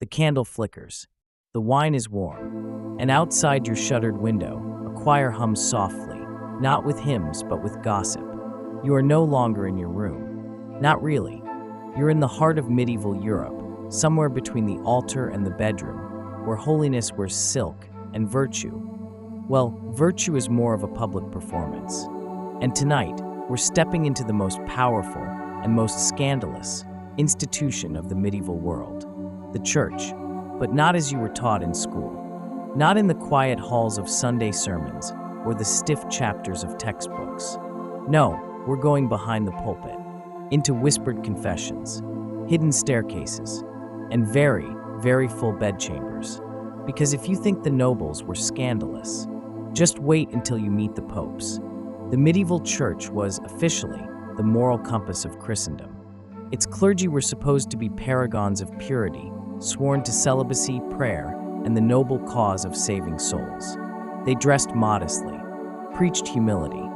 The candle flickers. The wine is warm. And outside your shuttered window, a choir hums softly, not with hymns, but with gossip. You are no longer in your room. Not really. You're in the heart of medieval Europe, somewhere between the altar and the bedroom, where holiness wears silk and virtue, well, virtue is more of a public performance. And tonight, we're stepping into the most powerful and most scandalous institution of the medieval world, the church, but not as you were taught in school. Not in the quiet halls of Sunday sermons or the stiff chapters of textbooks. No, we're going behind the pulpit, into whispered confessions, hidden staircases, and very, very full bedchambers. Because if you think the nobles were scandalous, just wait until you meet the popes. The medieval church was, officially, the moral compass of Christendom. Its clergy were supposed to be paragons of purity, sworn to celibacy, prayer, and the noble cause of saving souls. They dressed modestly, preached humility,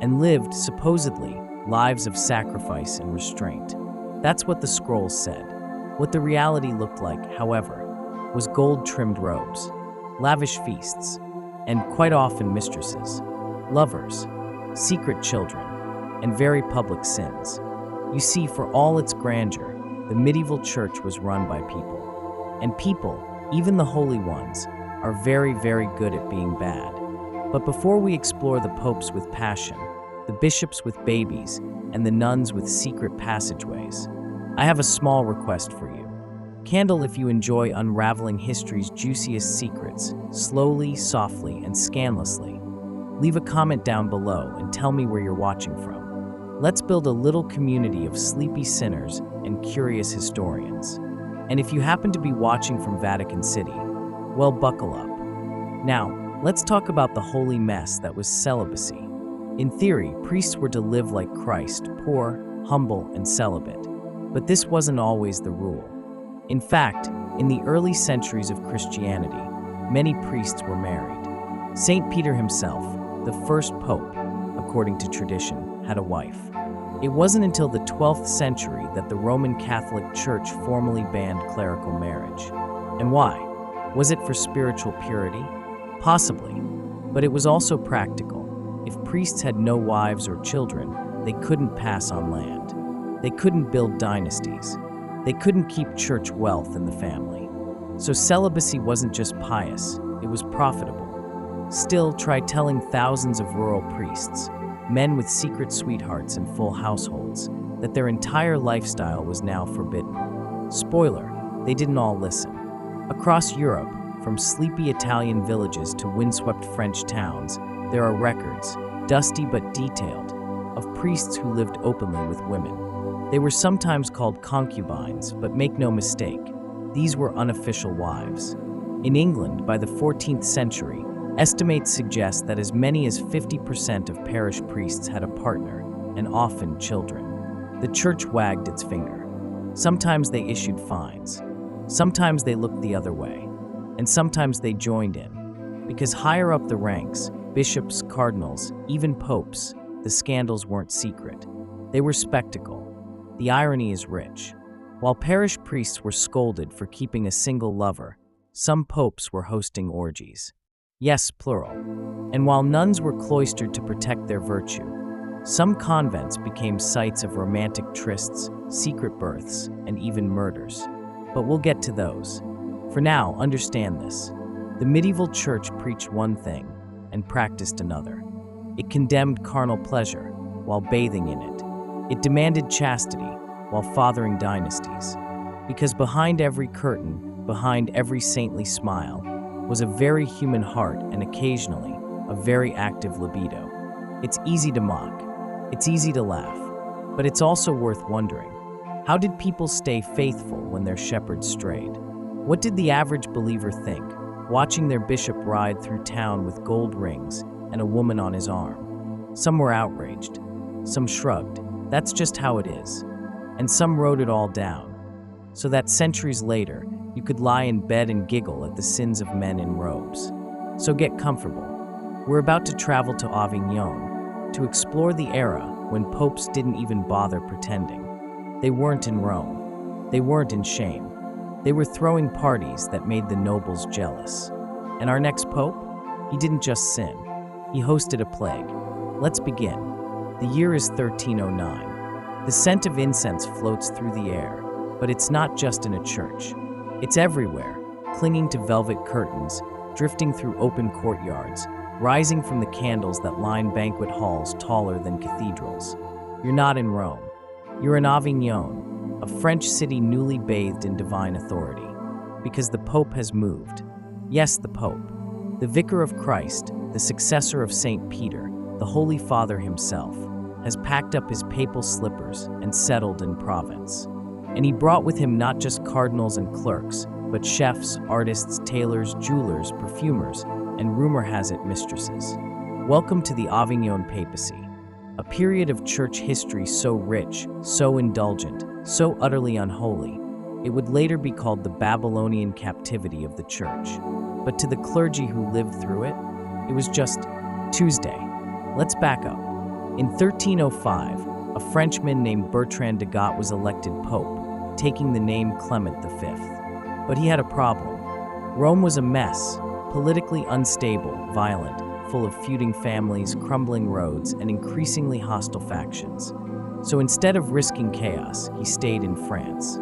and lived, supposedly, lives of sacrifice and restraint. That's what the scrolls said. What the reality looked like, however, was gold-trimmed robes, lavish feasts, and quite often mistresses, lovers, secret children, and very public sins. You see, for all its grandeur, the medieval church was run by people. And people, even the holy ones, are very, very good at being bad. But before we explore the popes with passion, the bishops with babies, and the nuns with secret passageways, I have a small request for you. Candle if you enjoy unraveling history's juiciest secrets, slowly, softly, and scandalously. Leave a comment down below and tell me where you're watching from. Let's build a little community of sleepy sinners and curious historians. And if you happen to be watching from Vatican City, well, buckle up. Now, let's talk about the holy mess that was celibacy. In theory, priests were to live like Christ, poor, humble, and celibate. But this wasn't always the rule. In fact, in the early centuries of Christianity, many priests were married. Saint Peter himself, the first pope, according to tradition, had a wife. It wasn't until the 12th century that the Roman Catholic Church formally banned clerical marriage. And why? Was it for spiritual purity? Possibly, but it was also practical. If priests had no wives or children, they couldn't pass on land. They couldn't build dynasties. They couldn't keep church wealth in the family. So celibacy wasn't just pious, it was profitable. Still, try telling thousands of rural priests, men with secret sweethearts and full households, that their entire lifestyle was now forbidden. Spoiler, they didn't all listen. Across Europe, from sleepy Italian villages to windswept French towns, there are records, dusty but detailed, of priests who lived openly with women. They were sometimes called concubines, but make no mistake, these were unofficial wives. In England, by the 14th century, estimates suggest that as many as 50% of parish priests had a partner, and often children. The church wagged its finger. Sometimes they issued fines. Sometimes they looked the other way. And sometimes they joined in. Because higher up the ranks, bishops, cardinals, even popes, the scandals weren't secret. They were spectacle. The irony is rich. While parish priests were scolded for keeping a single lover, some popes were hosting orgies. Yes, plural. And while nuns were cloistered to protect their virtue, some convents became sites of romantic trysts, secret births, and even murders. But we'll get to those. For now, understand this. The medieval church preached one thing and practiced another. It condemned carnal pleasure while bathing in it. It demanded chastity while fathering dynasties. Because behind every curtain, behind every saintly smile, was a very human heart and occasionally a very active libido. It's easy to mock. It's easy to laugh. But it's also worth wondering, how did people stay faithful when their shepherds strayed? What did the average believer think, watching their bishop ride through town with gold rings and a woman on his arm? Some were outraged. Some shrugged. That's just how it is. And some wrote it all down, so that centuries later, you could lie in bed and giggle at the sins of men in robes. So get comfortable. We're about to travel to Avignon to explore the era when popes didn't even bother pretending. They weren't in Rome. They weren't in shame. They were throwing parties that made the nobles jealous. And our next pope? He didn't just sin. He hosted a plague. Let's begin. The year is 1309. The scent of incense floats through the air, but it's not just in a church. It's everywhere, clinging to velvet curtains, drifting through open courtyards, rising from the candles that line banquet halls taller than cathedrals. You're not in Rome. You're in Avignon, a French city newly bathed in divine authority. Because the Pope has moved. Yes, the Pope. The Vicar of Christ, the successor of St. Peter, the Holy Father himself, has packed up his papal slippers and settled in Provence. And he brought with him not just cardinals and clerks, but chefs, artists, tailors, jewelers, perfumers, and rumor has it mistresses. Welcome to the Avignon papacy, a period of church history so rich, so indulgent, so utterly unholy, it would later be called the Babylonian captivity of the church. But to the clergy who lived through it, it was just Tuesday. Let's back up. In 1305, a Frenchman named Bertrand de Got was elected pope, taking the name Clement V. But he had a problem. Rome was a mess, politically unstable, violent, full of feuding families, crumbling roads, and increasingly hostile factions. So instead of risking chaos, he stayed in France.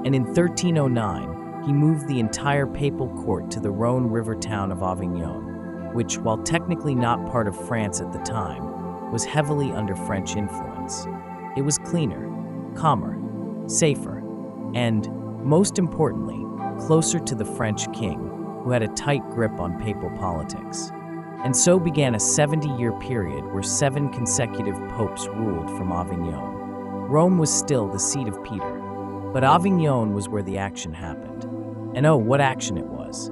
And in 1309, he moved the entire papal court to the Rhone River town of Avignon, which, while technically not part of France at the time, was heavily under French influence. It was cleaner, calmer, safer, and, most importantly, closer to the French king, who had a tight grip on papal politics. And so began a 70-year period where 7 consecutive popes ruled from Avignon. Rome was still the seat of Peter, but Avignon was where the action happened. And oh, what action it was.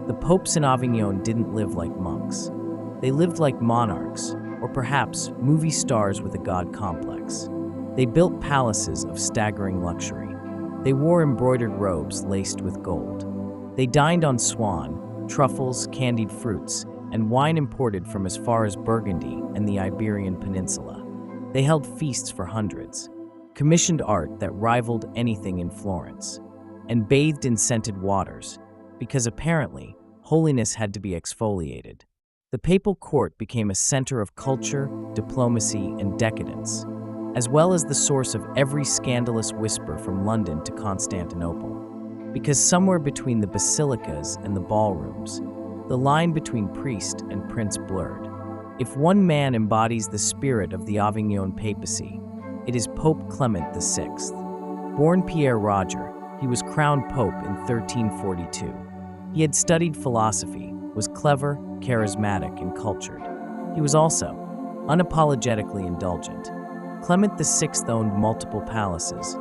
The popes in Avignon didn't live like monks. They lived like monarchs, or perhaps movie stars with a god complex. They built palaces of staggering luxury. They wore embroidered robes laced with gold. They dined on swan, truffles, candied fruits, and wine imported from as far as Burgundy and the Iberian Peninsula. They held feasts for hundreds, commissioned art that rivaled anything in Florence, and bathed in scented waters, because apparently, holiness had to be exfoliated. The papal court became a center of culture, diplomacy, and decadence, as well as the source of every scandalous whisper from London to Constantinople. Because somewhere between the basilicas and the ballrooms, the line between priest and prince blurred. If one man embodies the spirit of the Avignon papacy, it is Pope Clement VI. Born Pierre Roger, he was crowned pope in 1342. He had studied philosophy, was clever, charismatic, and cultured. He was also unapologetically indulgent. Clement VI owned multiple palaces,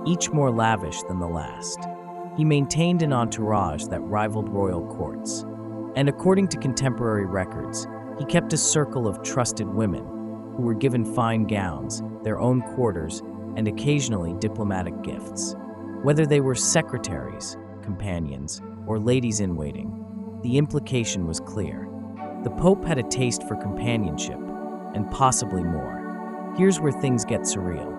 each more lavish than the last. He maintained an entourage that rivaled royal courts. And according to contemporary records, he kept a circle of trusted women who were given fine gowns, their own quarters, and occasionally diplomatic gifts. Whether they were secretaries, companions, or ladies-in-waiting, the implication was clear. The Pope had a taste for companionship, and possibly more. Here's where things get surreal.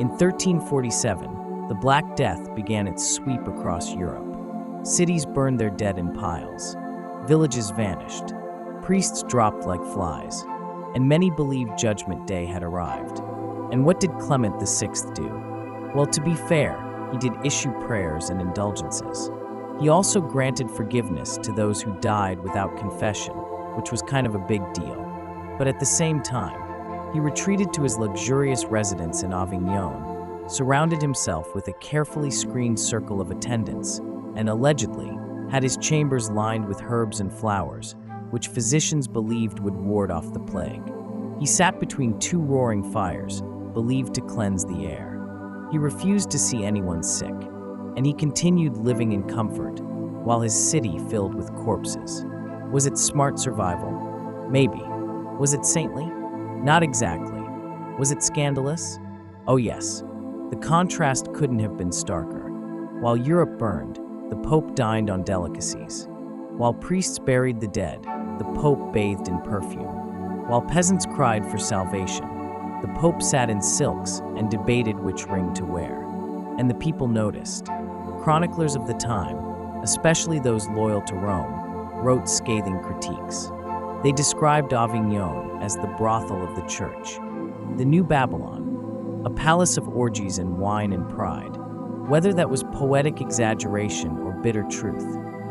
In 1347, the Black Death began its sweep across Europe. Cities burned their dead in piles. Villages vanished. Priests dropped like flies. And many believed Judgment Day had arrived. And what did Clement VI do? Well, to be fair, he did issue prayers and indulgences. He also granted forgiveness to those who died without confession, which was kind of a big deal. But at the same time, he retreated to his luxurious residence in Avignon, surrounded himself with a carefully screened circle of attendants, and allegedly had his chambers lined with herbs and flowers, which physicians believed would ward off the plague. He sat between 2 roaring fires, believed to cleanse the air. He refused to see anyone sick, and he continued living in comfort, while his city filled with corpses. Was it smart survival? Maybe. Was it saintly? Not exactly. Was it scandalous? Oh yes. The contrast couldn't have been starker. While Europe burned, the Pope dined on delicacies. While priests buried the dead, the Pope bathed in perfume. While peasants cried for salvation, the Pope sat in silks and debated which ring to wear. And the people noticed. chroniclers of the time, especially those loyal to Rome, wrote scathing critiques. They described Avignon as the brothel of the church, the New Babylon, a palace of orgies and wine and pride. Whether that was poetic exaggeration or bitter truth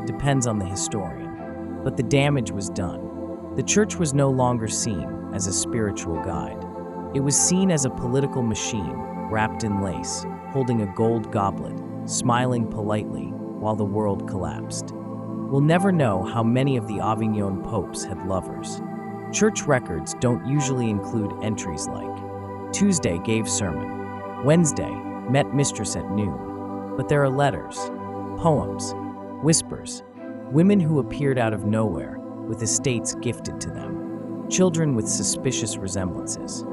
depends on the historian, but the damage was done. The church was no longer seen as a spiritual guide. It was seen as a political machine wrapped in lace, holding a gold goblet, smiling politely while the world collapsed. We'll never know how many of the Avignon popes had lovers. Church records don't usually include entries like, Tuesday gave sermon, Wednesday met mistress at noon. But there are letters, poems, whispers, women who appeared out of nowhere with estates gifted to them, children with suspicious resemblances,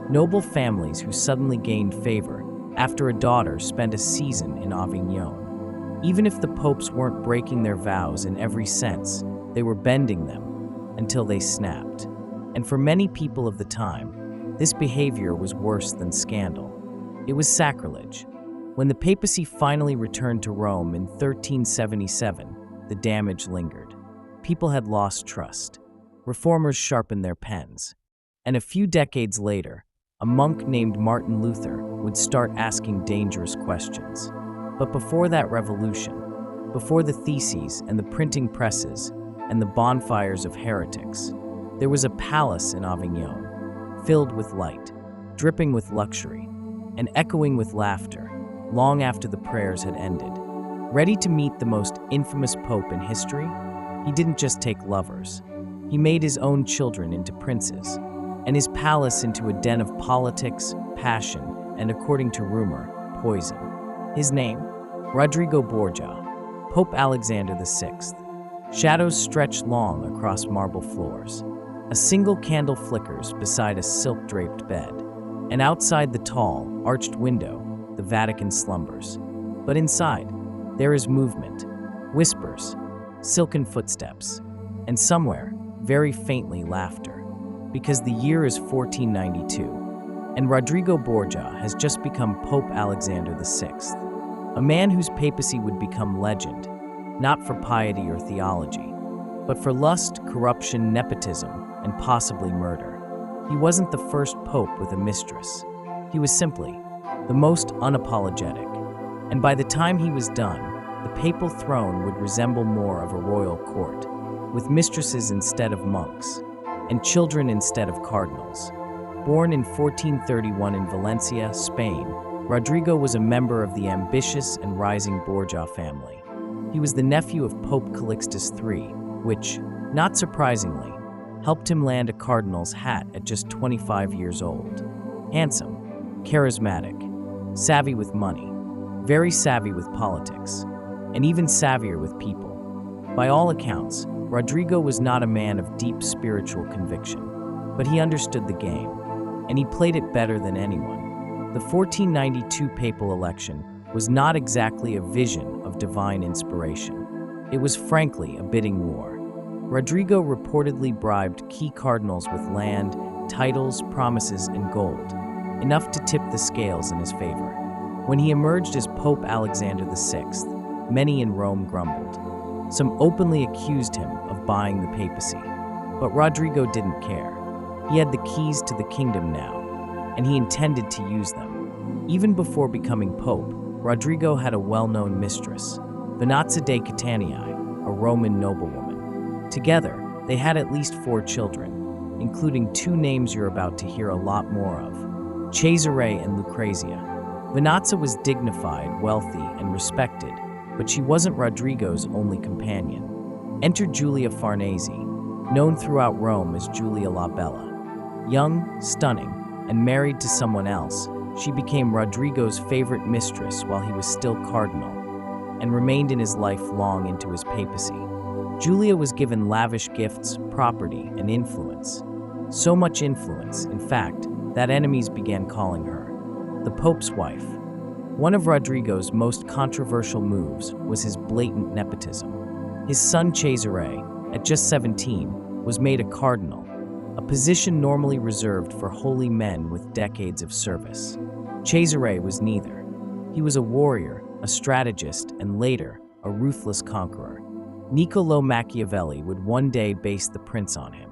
noble families who suddenly gained favor after a daughter spent a season in Avignon. Even if the popes weren't breaking their vows in every sense, they were bending them until they snapped. And for many people of the time, this behavior was worse than scandal. It was sacrilege. When the papacy finally returned to Rome in 1377, the damage lingered. People had lost trust. Reformers sharpened their pens. And a few decades later, a monk named Martin Luther would start asking dangerous questions. But before that revolution, before the theses and the printing presses and the bonfires of heretics, there was a palace in Avignon, filled with light, dripping with luxury, and echoing with laughter long after the prayers had ended. Ready to meet the most infamous pope in history, he didn't just take lovers. He made his own children into princes, and his palace into a den of politics, passion, and, according to rumor, poison. His name? Rodrigo Borgia, Pope Alexander VI. Shadows stretch long across marble floors. A single candle flickers beside a silk-draped bed, and outside the tall, arched window, the Vatican slumbers. But inside, there is movement, whispers, silken footsteps, and somewhere, very faintly, laughter. Because the year is 1492, and Rodrigo Borgia has just become Pope Alexander VI, a man whose papacy would become legend, not for piety or theology, but for lust, corruption, nepotism, and possibly murder. He wasn't the first pope with a mistress. He was simply the most unapologetic. And by the time he was done, the papal throne would resemble more of a royal court, with mistresses instead of monks, and children instead of cardinals. Born in 1431 in Valencia, Spain, Rodrigo was a member of the ambitious and rising Borgia family. He was the nephew of Pope Calixtus III, which, not surprisingly, helped him land a cardinal's hat at just 25 years old. Handsome, charismatic, savvy with money, very savvy with politics, and even savvier with people. By all accounts, Rodrigo was not a man of deep spiritual conviction, but he understood the game, and he played it better than anyone. The 1492 papal election was not exactly a vision of divine inspiration. It was frankly a bidding war. Rodrigo reportedly bribed key cardinals with land, titles, promises, and gold, enough to tip the scales in his favor. When he emerged as Pope Alexander VI, many in Rome grumbled. Some openly accused him of buying the papacy. But Rodrigo didn't care. He had the keys to the kingdom now, and he intended to use them. Even before becoming pope, Rodrigo had a well-known mistress, Venazia de Catanii, a Roman noblewoman. Together, they had at least 4 children, including 2 names you're about to hear a lot more of, Cesare and Lucrezia. Venazia was dignified, wealthy, and respected, but she wasn't Rodrigo's only companion. Enter Giulia Farnese, known throughout Rome as Giulia la Bella. Young, stunning, and married to someone else, she became Rodrigo's favorite mistress while he was still cardinal, and remained in his life long into his papacy. Giulia was given lavish gifts, property, and influence. So much influence, in fact, that enemies began calling her the Pope's wife. One of Rodrigo's most controversial moves was his blatant nepotism. His son Cesare, at just 17, was made a cardinal, a position normally reserved for holy men with decades of service. Cesare was neither. He was a warrior, a strategist, and later, a ruthless conqueror. Niccolò Machiavelli would one day base the prince on him.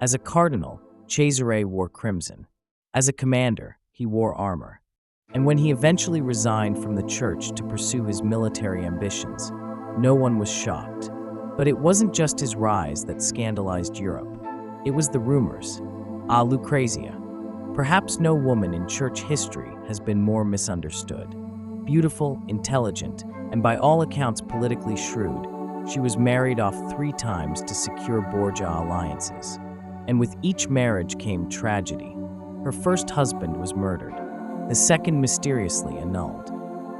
As a cardinal, Cesare wore crimson. As a commander, he wore armor. And when he eventually resigned from the church to pursue his military ambitions, no one was shocked. But it wasn't just his rise that scandalized Europe. It was the rumors. Lucrezia. Perhaps no woman in church history has been more misunderstood. Beautiful, intelligent, and by all accounts politically shrewd, she was married off 3 times to secure Borgia alliances. And with each marriage came tragedy. Her first husband was murdered. The second mysteriously annulled.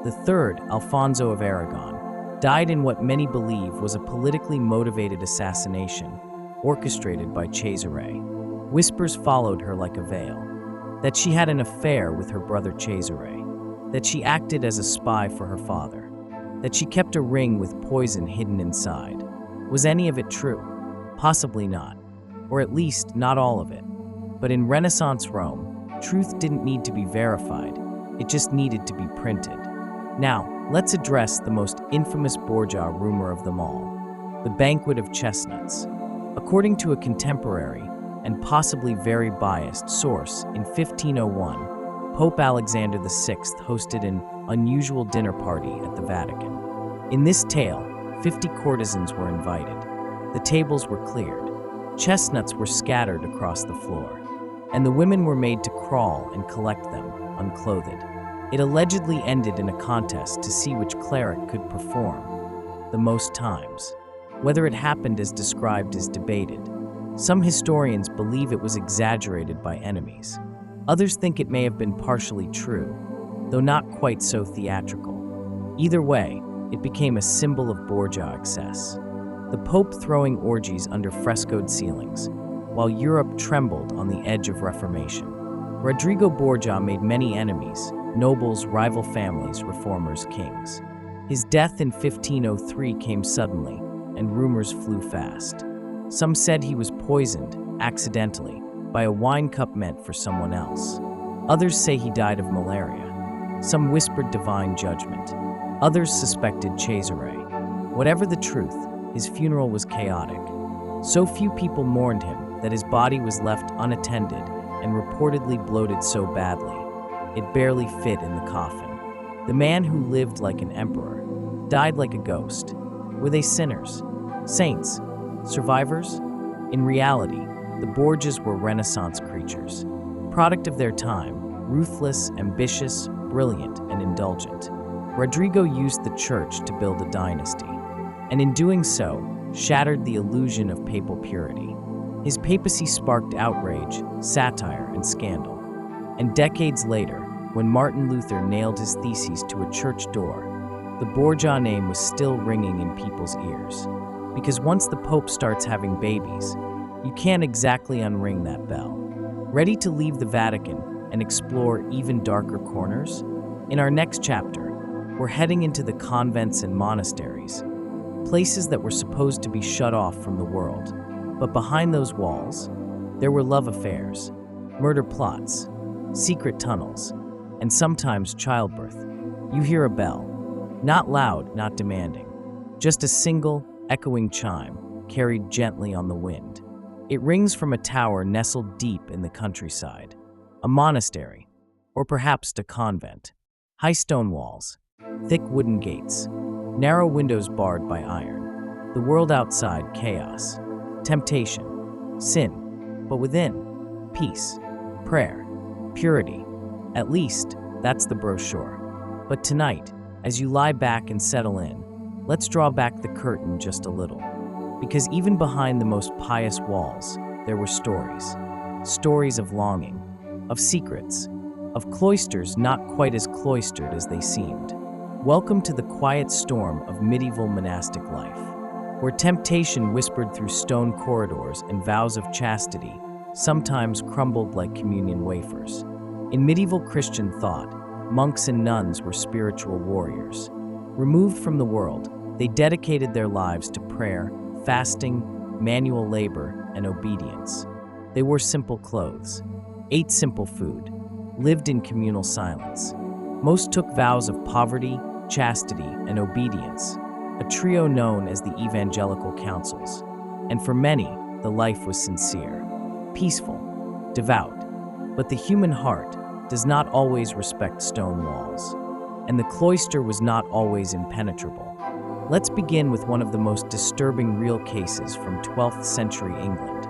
The third, Alfonso of Aragon, died in what many believe was a politically motivated assassination, orchestrated by Cesare. Whispers followed her like a veil. That she had an affair with her brother Cesare. That she acted as a spy for her father. That she kept a ring with poison hidden inside. Was any of it true? Possibly not. Or at least, not all of it. But in Renaissance Rome, truth didn't need to be verified. It just needed to be printed. Now, let's address the most infamous Borgia rumor of them all, the banquet of chestnuts. According to a contemporary and possibly very biased source, in 1501, Pope Alexander VI hosted an unusual dinner party at the Vatican. In this tale, 50 courtesans were invited. The tables were cleared. Chestnuts were scattered across the floor, and the women were made to crawl and collect them, unclothed. It allegedly ended in a contest to see which cleric could perform the most times. Whether it happened as described is debated. Some historians believe it was exaggerated by enemies. Others think it may have been partially true, though not quite so theatrical. Either way, it became a symbol of Borgia excess. The Pope throwing orgies under frescoed ceilings, while Europe trembled on the edge of Reformation. Rodrigo Borgia made many enemies, nobles, rival families, reformers, kings. His death in 1503 came suddenly, and rumors flew fast. Some said he was poisoned, accidentally, by a wine cup meant for someone else. Others say he died of malaria. Some whispered divine judgment. Others suspected Cesare. Whatever the truth, his funeral was chaotic. So few people mourned him that his body was left unattended and reportedly bloated so badly, it barely fit in the coffin. The man who lived like an emperor died like a ghost. Were they sinners? Saints? Survivors? In reality, the Borgias were Renaissance creatures, product of their time, ruthless, ambitious, brilliant, and indulgent. Rodrigo used the church to build a dynasty, and in doing so, shattered the illusion of papal purity. His papacy sparked outrage, satire, and scandal. And decades later, when Martin Luther nailed his theses to a church door, the Borgia name was still ringing in people's ears. Because once the Pope starts having babies, you can't exactly unring that bell. Ready to leave the Vatican and explore even darker corners? In our next chapter, we're heading into the convents and monasteries, places that were supposed to be shut off from the world. But behind those walls, there were love affairs, murder plots, secret tunnels, and sometimes childbirth. You hear a bell, not loud, not demanding, just a single, echoing chime carried gently on the wind. It rings from a tower nestled deep in the countryside, a monastery, or perhaps a convent. High stone walls, thick wooden gates, narrow windows barred by iron. The world outside, chaos, temptation, sin, but within, peace, prayer, purity. At least, that's the brochure. But tonight, as you lie back and settle in, let's draw back the curtain just a little. Because even behind the most pious walls, there were stories. Stories of longing, of secrets, of cloisters not quite as cloistered as they seemed. Welcome to the quiet storm of medieval monastic life, where temptation whispered through stone corridors and vows of chastity sometimes crumbled like communion wafers. In medieval Christian thought, monks and nuns were spiritual warriors. Removed from the world, they dedicated their lives to prayer, fasting, manual labor, and obedience. They wore simple clothes, ate simple food, lived in communal silence. Most took vows of poverty, chastity, and obedience, a trio known as the evangelical councils. And for many, the life was sincere, peaceful, devout. But the human heart does not always respect stone walls, and the cloister was not always impenetrable. Let's begin with one of the most disturbing real cases from 12th century England,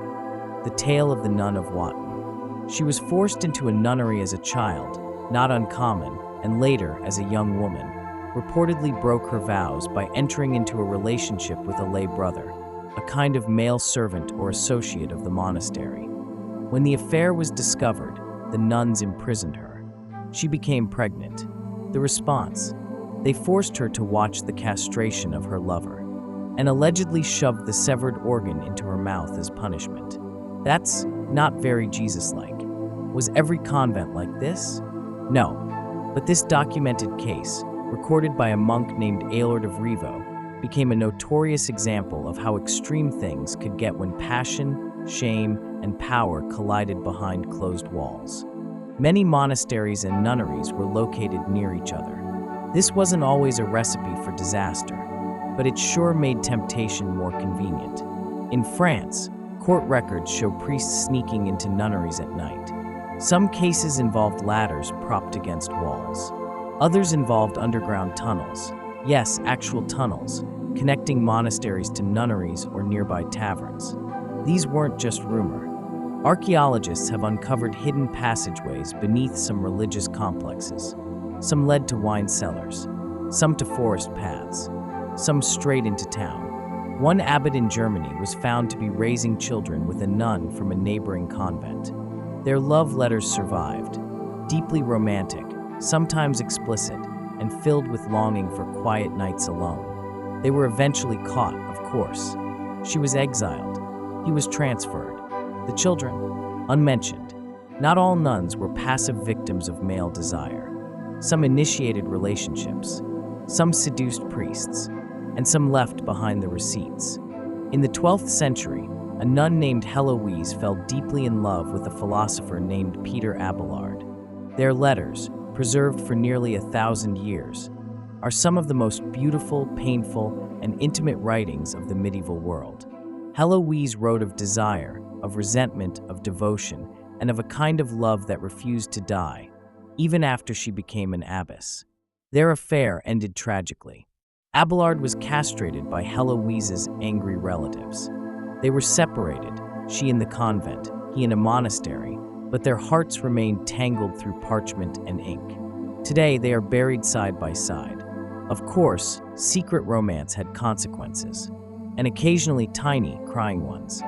the tale of the nun of Wotton. She was forced into a nunnery as a child, not uncommon, and later, as a young woman, reportedly broke her vows by entering into a relationship with a lay brother, a kind of male servant or associate of the monastery. When the affair was discovered, the nuns imprisoned her. She became pregnant. The response? They forced her to watch the castration of her lover, and allegedly shoved the severed organ into her mouth as punishment. That's not very Jesus-like. Was every convent like this? No, but this documented case, recorded by a monk named Aelord of Rievaulx, became a notorious example of how extreme things could get when passion, shame, and power collided behind closed walls. Many monasteries and nunneries were located near each other. This wasn't always a recipe for disaster, but it sure made temptation more convenient. In France, court records show priests sneaking into nunneries at night. Some cases involved ladders propped against walls. Others involved underground tunnels. Yes, actual tunnels, connecting monasteries to nunneries or nearby taverns. These weren't just rumor. Archaeologists have uncovered hidden passageways beneath some religious complexes. Some led to wine cellars, some to forest paths, some straight into town. One abbot in Germany was found to be raising children with a nun from a neighboring convent. Their love letters survived, deeply romantic, sometimes explicit, and filled with longing for quiet nights alone. They were eventually caught, of course. She was exiled. He was transferred. The children, unmentioned. Not all nuns were passive victims of male desire. Some initiated relationships, some seduced priests, and some left behind the receipts. In the 12th century, a nun named Heloise fell deeply in love with a philosopher named Peter Abelard. Their letters, preserved for nearly 1,000 years, are some of the most beautiful, painful, and intimate writings of the medieval world. Heloise wrote of desire, of resentment, of devotion, and of a kind of love that refused to die, even after she became an abbess. Their affair ended tragically. Abelard was castrated by Heloise's angry relatives. They were separated, she in the convent, he in a monastery, but their hearts remained tangled through parchment and ink. Today, they are buried side by side. Of course, secret romance had consequences, and occasionally tiny, crying ones.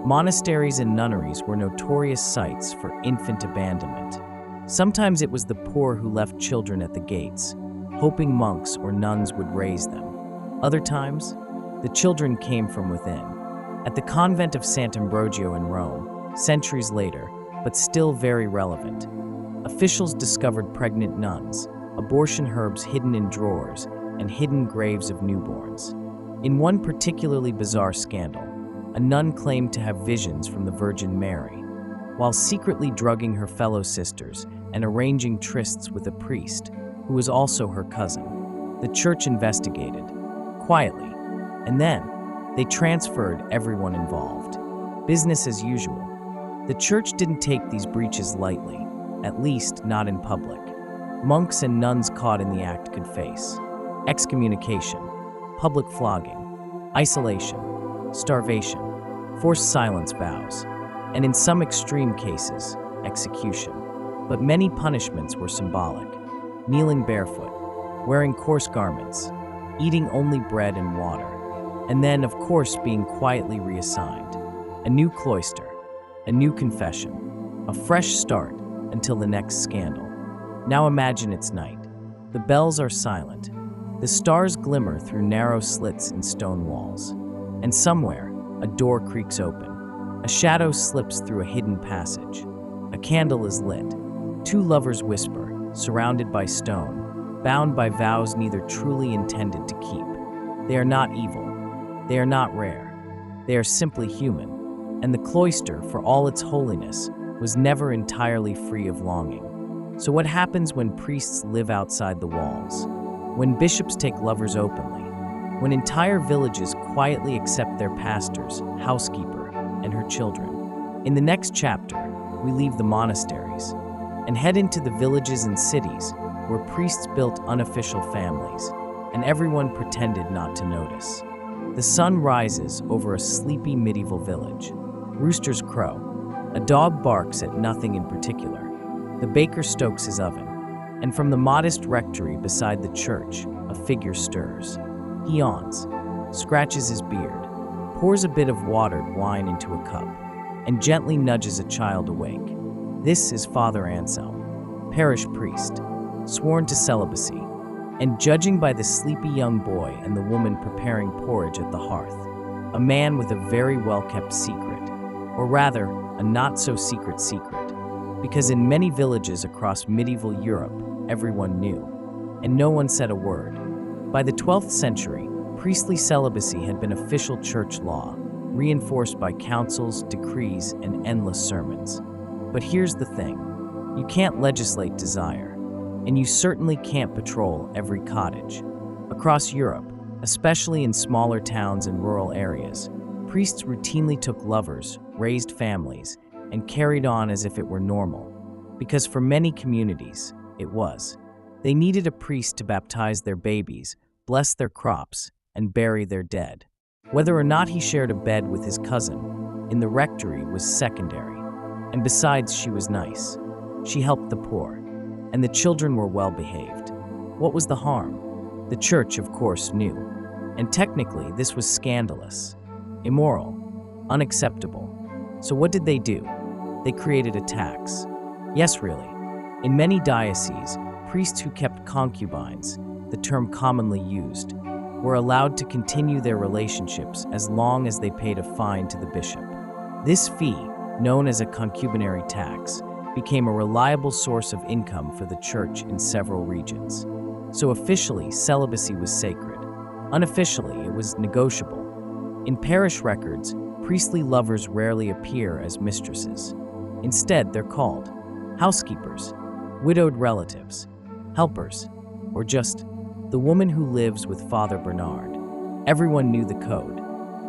Monasteries and nunneries were notorious sites for infant abandonment. Sometimes it was the poor who left children at the gates, hoping monks or nuns would raise them. Other times, the children came from within. At the convent of Sant'Ambrogio in Rome, centuries later, but still very relevant, officials discovered pregnant nuns, abortion herbs hidden in drawers, and hidden graves of newborns. In one particularly bizarre scandal, a nun claimed to have visions from the Virgin Mary, while secretly drugging her fellow sisters and arranging trysts with a priest, who was also her cousin. The church investigated, quietly, and then they transferred everyone involved. Business as usual. The church didn't take these breaches lightly, at least not in public. Monks and nuns caught in the act could face excommunication, public flogging, isolation, starvation, forced silence vows, and in some extreme cases, execution. But many punishments were symbolic: kneeling barefoot, wearing coarse garments, eating only bread and water, and then, of course, being quietly reassigned. A new cloister, a new confession, a fresh start until the next scandal. Now imagine it's night. The bells are silent. The stars glimmer through narrow slits in stone walls. And somewhere, a door creaks open. A shadow slips through a hidden passage. A candle is lit. Two lovers whisper, surrounded by stone, bound by vows neither truly intended to keep. They are not evil. They are not rare. They are simply human. And the cloister, for all its holiness, was never entirely free of longing. So what happens when priests live outside the walls? when bishops take lovers openly, when entire villages quietly accept their pastors, housekeeper, and her children. In the next chapter, we leave the monasteries and head into the villages and cities where priests built unofficial families, and everyone pretended not to notice. The sun rises over a sleepy medieval village. Roosters crow. A dog barks at nothing in particular. The baker stokes his oven, and from the modest rectory beside the church, a figure stirs. He yawns, scratches his beard, pours a bit of watered wine into a cup, and gently nudges a child awake. This is Father Anselm, parish priest, sworn to celibacy, and judging by the sleepy young boy and the woman preparing porridge at the hearth, a man with a very well-kept secret, or rather, a not-so-secret secret, because in many villages across medieval Europe, everyone knew, and no one said a word. By the 12th century, priestly celibacy had been official church law, reinforced by councils, decrees, and endless sermons. But here's the thing. You can't legislate desire, and you certainly can't patrol every cottage. Across Europe, especially in smaller towns and rural areas, priests routinely took lovers, raised families, and carried on as if it were normal. Because for many communities, it was. They needed a priest to baptize their babies, bless their crops, and bury their dead. Whether or not he shared a bed with his cousin in the rectory was secondary. And besides, she was nice. She helped the poor, and the children were well behaved. What was the harm? The church, of course, knew. And technically, this was scandalous, immoral, unacceptable. So what did they do? They created a tax. Yes, really. In many dioceses, priests who kept concubines, the term commonly used, were allowed to continue their relationships as long as they paid a fine to the bishop. This fee, known as a concubinary tax, became a reliable source of income for the church in several regions. So officially, celibacy was sacred. Unofficially, it was negotiable. In parish records, priestly lovers rarely appear as mistresses. Instead, they're called housekeepers, widowed relatives, helpers, or just the woman who lives with Father Bernard. Everyone knew the code.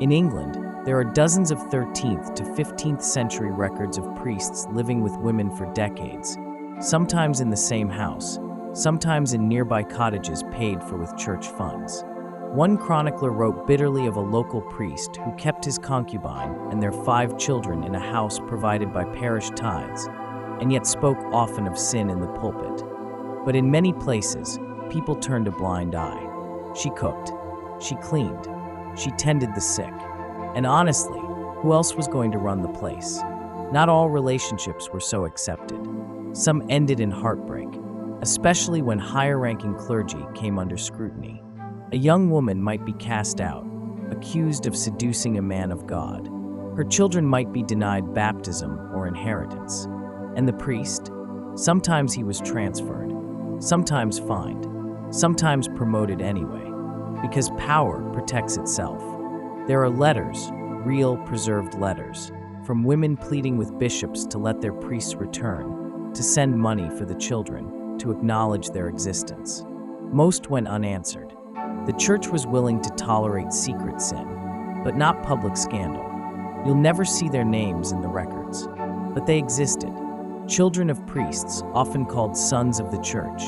In England, there are dozens of 13th to 15th century records of priests living with women for decades, sometimes in the same house, sometimes in nearby cottages paid for with church funds. One chronicler wrote bitterly of a local priest who kept his concubine and their 5 children in a house provided by parish tithes, and yet spoke often of sin in the pulpit. But in many places, people turned a blind eye. She cooked, she cleaned, she tended the sick. And honestly, who else was going to run the place? Not all relationships were so accepted. Some ended in heartbreak, especially when higher-ranking clergy came under scrutiny. A young woman might be cast out, accused of seducing a man of God. Her children might be denied baptism or inheritance. And the priest? Sometimes he was transferred, sometimes fined, sometimes promoted anyway, because power protects itself. There are letters, real preserved letters, from women pleading with bishops to let their priests return, to send money for the children, to acknowledge their existence. Most went unanswered. The church was willing to tolerate secret sin, but not public scandal. You'll never see their names in the records, but they existed. Children of priests, often called sons of the church,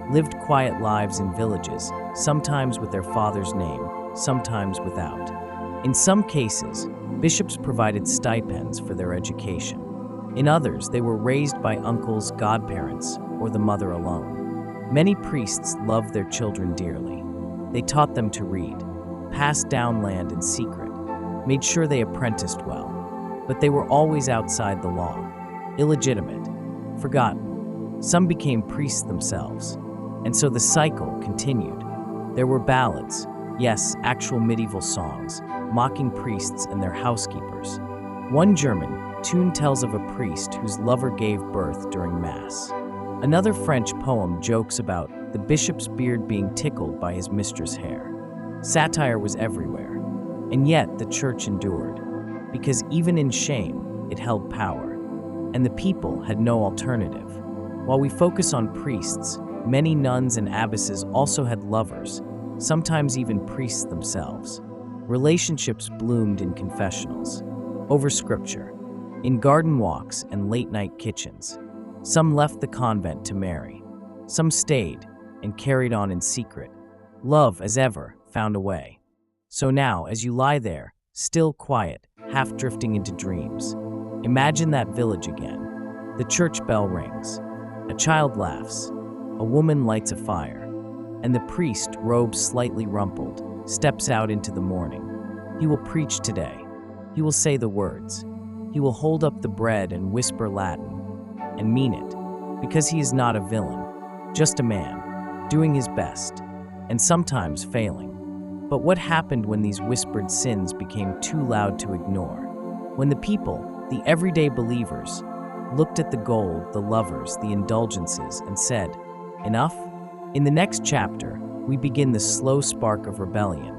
lived quiet lives in villages, sometimes with their father's name, sometimes without. In some cases, bishops provided stipends for their education. In others, they were raised by uncles, godparents, or the mother alone. Many priests loved their children dearly. They taught them to read, passed down land in secret, made sure they apprenticed well. But they were always outside the law, illegitimate, forgotten. Some became priests themselves. And so the cycle continued. There were ballads, yes, actual medieval songs, mocking priests and their housekeepers. One German tune tells of a priest whose lover gave birth during Mass. Another French poem jokes about the bishop's beard being tickled by his mistress' hair. Satire was everywhere, and yet the church endured, because even in shame, it held power, and the people had no alternative. While we focus on priests, Many nuns and abbesses also had lovers, sometimes even priests themselves. Relationships bloomed in confessionals, over scripture, in garden walks and late-night kitchens. Some left the convent to marry. Some stayed and carried on in secret. Love, as ever, found a way. So now, as you lie there, still quiet, half drifting into dreams, imagine that village again. The church bell rings. A child laughs. A woman lights a fire. And the priest, robe slightly rumpled, steps out into the morning. He will preach today. He will say the words. He will hold up the bread and whisper Latin, and mean it, because he is not a villain, just a man, doing his best, and sometimes failing. But what happened when these whispered sins became too loud to ignore? When the people, the everyday believers, looked at the gold, the lovers, the indulgences, and said, "Enough?" In the next chapter, we begin the slow spark of rebellion,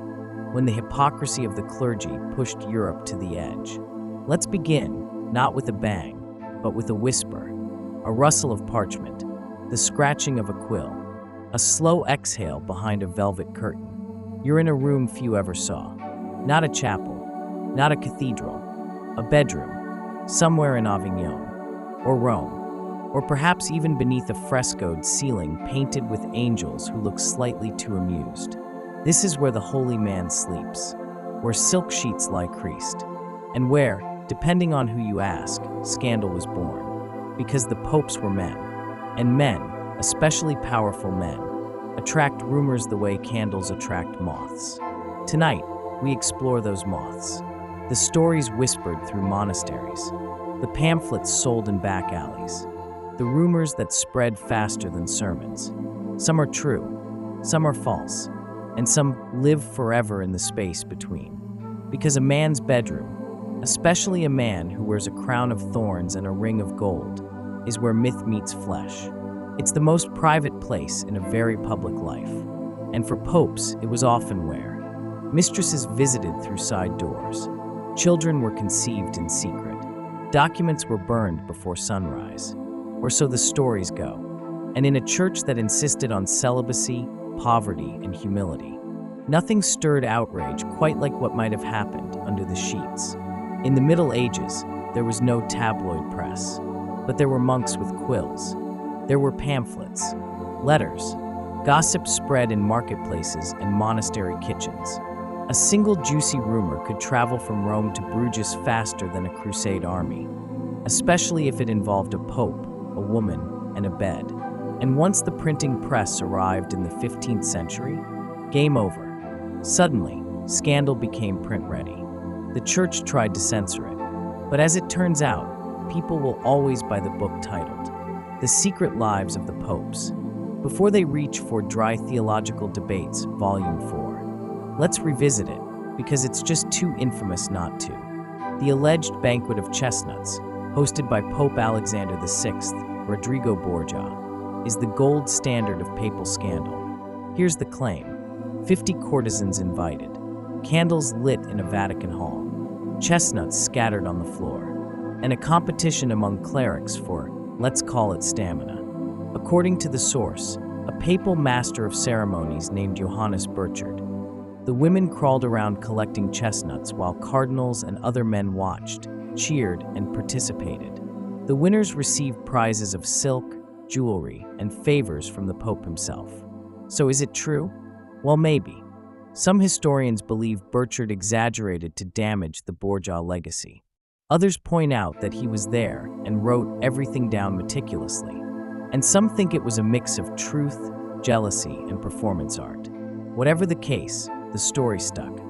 when the hypocrisy of the clergy pushed Europe to the edge. Let's begin, not with a bang, but with a whisper, a rustle of parchment, the scratching of a quill, a slow exhale behind a velvet curtain. You're in a room few ever saw. Not a chapel, not a cathedral, a bedroom, somewhere in Avignon, or Rome, or perhaps even beneath a frescoed ceiling painted with angels who look slightly too amused. This is where the holy man sleeps, where silk sheets lie creased, and where, depending on who you ask, scandal was born. Because the popes were men, and men, especially powerful men, attract rumors the way candles attract moths. Tonight, we explore those moths. The stories whispered through monasteries, the pamphlets sold in back alleys, the rumors that spread faster than sermons. Some are true, some are false, and some live forever in the space between. Because a man's bedroom, especially a man who wears a crown of thorns and a ring of gold, is where myth meets flesh. It's the most private place in a very public life. And for popes, it was often where mistresses visited through side doors, children were conceived in secret, documents were burned before sunrise, or so the stories go. And in a church that insisted on celibacy, poverty, and humility, nothing stirred outrage quite like what might have happened under the sheets. In the Middle Ages, there was no tabloid press, but there were monks with quills. There were pamphlets, letters, gossip spread in marketplaces and monastery kitchens. A single juicy rumor could travel from Rome to Bruges faster than a crusade army, especially if it involved a pope, a woman, and a bed. And once the printing press arrived in the 15th century, game over. Suddenly, scandal became print-ready. The church tried to censor it, but as it turns out, people will always buy the book titled The Secret Lives of the Popes, before they reach for Dry Theological Debates, Volume 4. Let's revisit it, because it's just too infamous not to. The alleged banquet of chestnuts, hosted by Pope Alexander VI, Rodrigo Borgia, is the gold standard of papal scandal. Here's the claim. 50 courtesans invited, candles lit in a Vatican hall, chestnuts scattered on the floor, and a competition among clerics for, let's call it stamina. According to the source, a papal master of ceremonies named Johannes Burchard, the women crawled around collecting chestnuts while cardinals and other men watched, cheered, and participated. The winners received prizes of silk, jewelry, and favors from the Pope himself. So is it true? Well, maybe. Some historians believe Burchard exaggerated to damage the Borgia legacy. Others point out that he was there and wrote everything down meticulously. And some think it was a mix of truth, jealousy, and performance art. Whatever the case, the story stuck.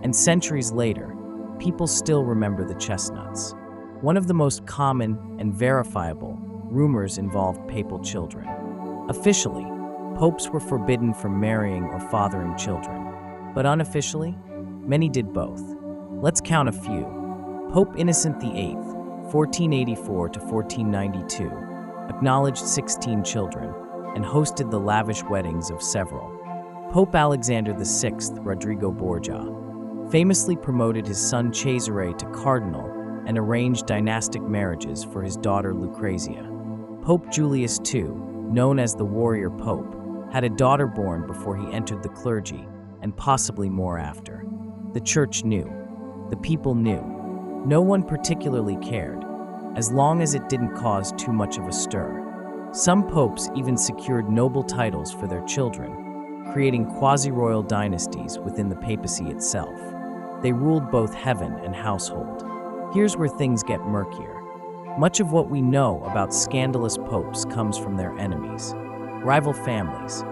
And centuries later, people still remember the chestnuts. One of the most common and verifiable rumors involved papal children. Officially, popes were forbidden from marrying or fathering children. But unofficially, many did both. Let's count a few. Pope Innocent VIII, 1484 to 1492, acknowledged 16 children and hosted the lavish weddings of several. Pope Alexander VI, Rodrigo Borgia, famously promoted his son Cesare to cardinal and arranged dynastic marriages for his daughter Lucrezia. Pope Julius II known as the warrior pope, had a daughter born before he entered the clergy, and possibly more after. The church knew. The people knew. No one particularly cared, as long as it didn't cause too much of a stir. Some popes even secured noble titles for their children, creating quasi-royal dynasties within the papacy itself. They ruled both heaven and household. Here's where things get murkier. Much of what we know about scandalous popes comes from their enemies. Rival families,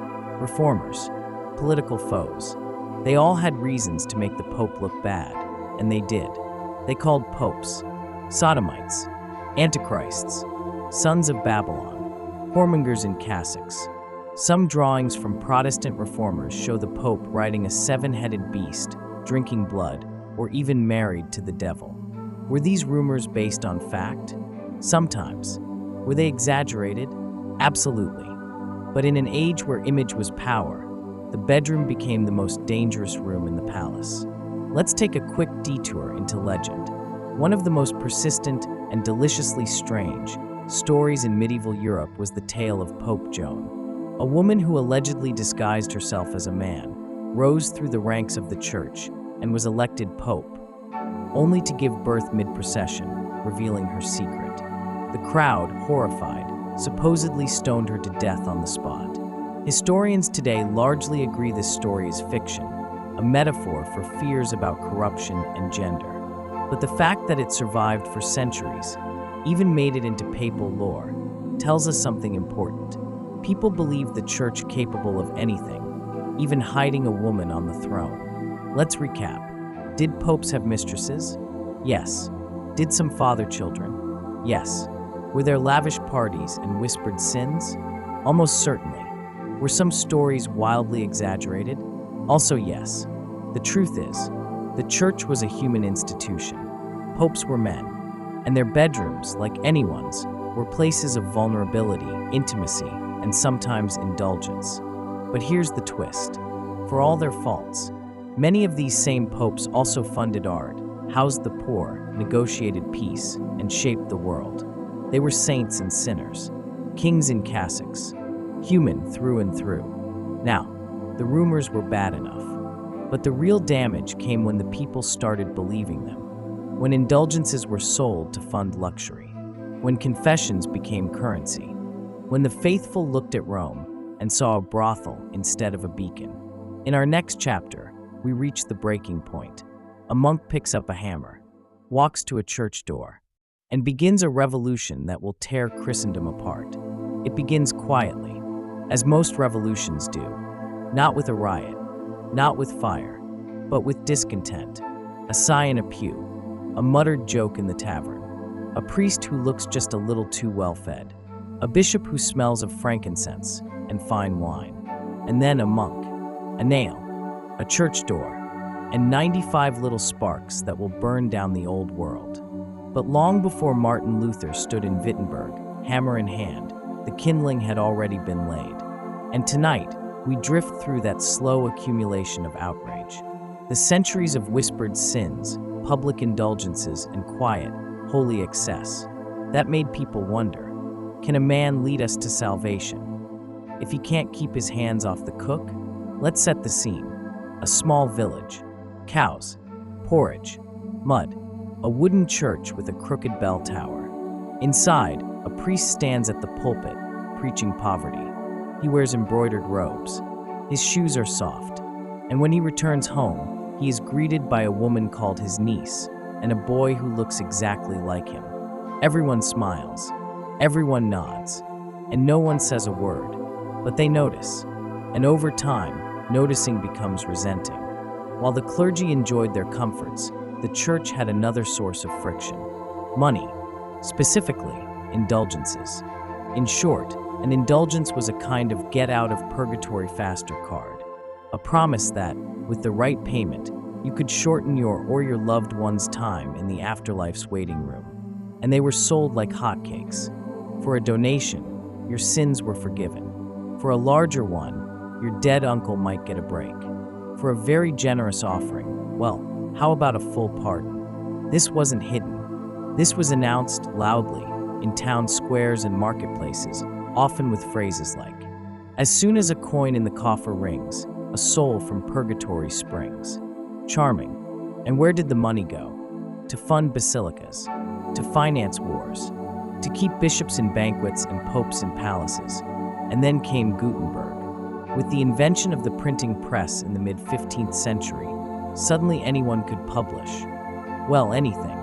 reformers, political foes. They all had reasons to make the pope look bad, and they did. They called popes sodomites, antichrists, sons of Babylon, whoremongers in cassocks. Some drawings from Protestant reformers show the pope riding a seven-headed beast, drinking blood, or even married to the devil. Were these rumors based on fact? Sometimes. Were they exaggerated? Absolutely. But in an age where image was power, the bedroom became the most dangerous room in the palace. Let's take a quick detour into legend. One of the most persistent and deliciously strange stories in medieval Europe was the tale of Pope Joan. A woman who allegedly disguised herself as a man, rose through the ranks of the church, and was elected pope, only to give birth mid-procession, revealing her secret. The crowd, horrified, supposedly stoned her to death on the spot. Historians today largely agree this story is fiction, a metaphor for fears about corruption and gender. But the fact that it survived for centuries, even made it into papal lore, tells us something important. People believed the church capable of anything, even hiding a woman on the throne. Let's recap. Did popes have mistresses? Yes. Did some father children? Yes. Were there lavish parties and whispered sins? Almost certainly. Were some stories wildly exaggerated? Also yes. The truth is, the church was a human institution. Popes were men, and their bedrooms, like anyone's, were places of vulnerability, intimacy, and sometimes indulgence. But here's the twist. For all their faults, many of these same popes also funded art, housed the poor, negotiated peace, and shaped the world. They were saints and sinners, kings in cassocks, human through and through. Now, the rumors were bad enough, but the real damage came when the people started believing them, when indulgences were sold to fund luxury, when confessions became currency, when the faithful looked at Rome and saw a brothel instead of a beacon. In our next chapter, we reach the breaking point. A monk picks up a hammer, walks to a church door, and begins a revolution that will tear Christendom apart. It begins quietly, as most revolutions do, not with a riot, not with fire, but with discontent, a sigh in a pew, a muttered joke in the tavern, a priest who looks just a little too well-fed, a bishop who smells of frankincense and fine wine, and then a monk, a nail, a church door, and 95 little sparks that will burn down the old world. But long before Martin Luther stood in Wittenberg, hammer in hand, the kindling had already been laid. And tonight, we drift through that slow accumulation of outrage. The centuries of whispered sins, public indulgences, and quiet, holy excess. That made people wonder, can a man lead us to salvation? If he can't keep his hands off the cook? Let's set the scene. A small village. Cows, porridge, mud, a wooden church with a crooked bell tower. Inside, a priest stands at the pulpit, preaching poverty. He wears embroidered robes. His shoes are soft. And when he returns home, he is greeted by a woman called his niece and a boy who looks exactly like him. Everyone smiles. Everyone nods. And no one says a word. But they notice. And over time, noticing becomes resenting. While the clergy enjoyed their comforts, the church had another source of friction. Money. Specifically, indulgences. In short, an indulgence was a kind of get-out-of-purgatory-faster card. A promise that, with the right payment, you could shorten your or your loved one's time in the afterlife's waiting room. And they were sold like hotcakes. For a donation, your sins were forgiven. For a larger one, your dead uncle might get a break. For a very generous offering, well, how about a full pardon? This wasn't hidden. This was announced loudly in town squares and marketplaces, often with phrases like, "As soon as a coin in the coffer rings, a soul from purgatory springs." Charming. And where did the money go? To fund basilicas, to finance wars, to keep bishops in banquets and popes in palaces. And then came Gutenberg. With the invention of the printing press in the mid-15th century, suddenly anyone could publish, well, anything.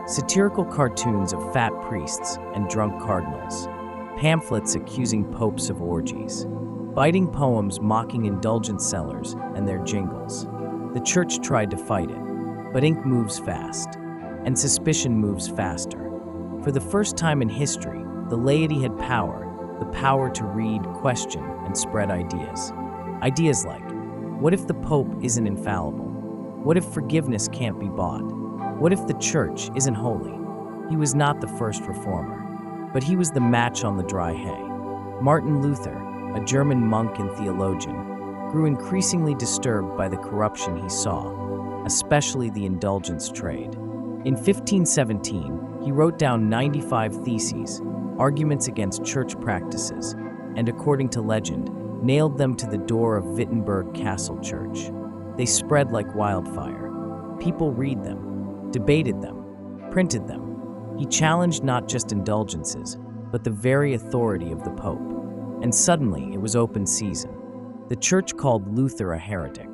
Satirical cartoons of fat priests and drunk cardinals, pamphlets accusing popes of orgies, biting poems mocking indulgent sellers and their jingles. The church tried to fight it, but ink moves fast, and suspicion moves faster. For the first time in history, the laity had power, the power to read, question, and spread ideas. Ideas like, what if the Pope isn't infallible? What if forgiveness can't be bought? What if the church isn't holy? He was not the first reformer, but he was the match on the dry hay. Martin Luther, a German monk and theologian, grew increasingly disturbed by the corruption he saw, especially the indulgence trade. In 1517, he wrote down 95 theses, arguments against church practices, and according to legend, nailed them to the door of Wittenberg Castle Church. They spread like wildfire. People read them, debated them, printed them. He challenged not just indulgences, but the very authority of the Pope. And suddenly, it was open season. The church called Luther a heretic.